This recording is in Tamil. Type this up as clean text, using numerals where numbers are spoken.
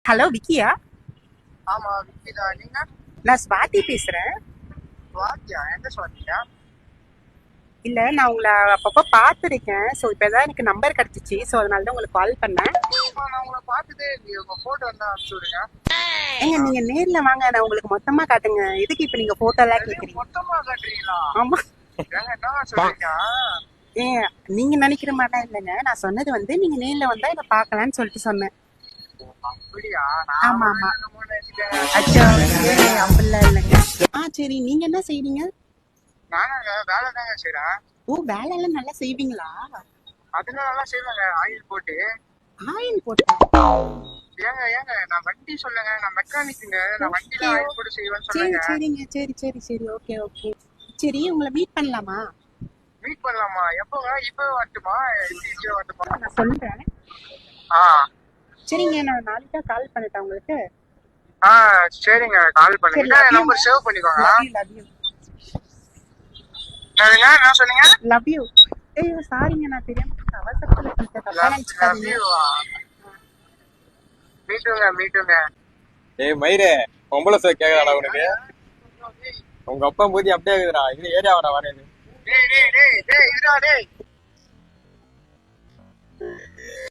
ஹலோ விக்கியா? ஆமா விக்கிதா. நீங்க? நான் ஸ்வாதி பேசுறேன். ஸ்வாதியா? எந்த ஸ்வாதியா? இல்ல, நான் உங்களை அப்பப்போ பார்த்துருக்கேன். ஸோ இப்போதான் எனக்கு நம்பர் கிடைச்சிச்சு. ஸோ அதனால தான் உங்களுக்கு கால் பண்ணேன். நான் உங்களை பார்த்ததே இல்லையே. உங்க போட்டோ இருந்தா அனுப்பிச்சு விடுங்க. ஏங்க நீங்க நேர்ல வாங்க, நான் உங்களுக்கு மொத்தமா காட்டுங்க. எதுக்கு இப்ப நீங்க போட்டோ எல்லாம் கேக்குறீங்க? மொத்தமா காட்டுறீங்களா? ஆமா. ஏங்க என்ன சொல்றீங்க? ஏன் நீங்க நினைக்கிற மாதிரிலாம் இல்லைங்க. நான் சொன்னது வந்து நீங்க நேர்ல வந்தா இதை பார்க்கலான்னு சொல்லிட்டு சொன்னேன். அப்படியா? ஆமா ஆமா. அச்சோ, அப்படிலாம் இல்லைங்க. சரி, நீங்க என்ன செய்வீங்க? நாங்க வேலை தாங்க செய்யறேன். ஓ, வேலையெல்லாம் நல்லா செய்வீங்களா? அதெல்லாம் நல்லா செய்வாங்க. ஆயில் போட்டு. ஆயில் போட்டு? ஏங்க ஏங்க நான் வண்டி சொல்லுங்க. நான் மெக்கானிக்குங்க. நான் வண்டியில ஆயில் போட்டு செய்வேன்னு சொல்லுங்க. சரிங்க, சரி, ஓகே. சரி, உங்களை மீட் பண்ணலாமா? மீட் பண்ணலாமா? எப்போங்க? இப்போ வரட்டுமா? இப்போ வரட்டுமா? நான் சொல்றேன். சரிங்க, நான் நாளைக்கா கால் பண்ணட்டா உங்களுக்கு? சரிங்க, கால் பண்ணுங்க. நம்பர் சேவ் பண்ணிக்கோங்க. என்ன சொன்னீங்க? Love you. ஐயோ சாரிங்க, நான் தெரியாம அவசரத்துல தப்பா நினைச்சுக்காதீங்க. மீட்டுங்க. ஏய் மயிரே, பொம்பளை சார் கேக்குறாடா உனக்கு? உங்க அப்பா மூதி அப்படியே இருக்குதுடா. இது ஏரியாவோட வரேன். டேய்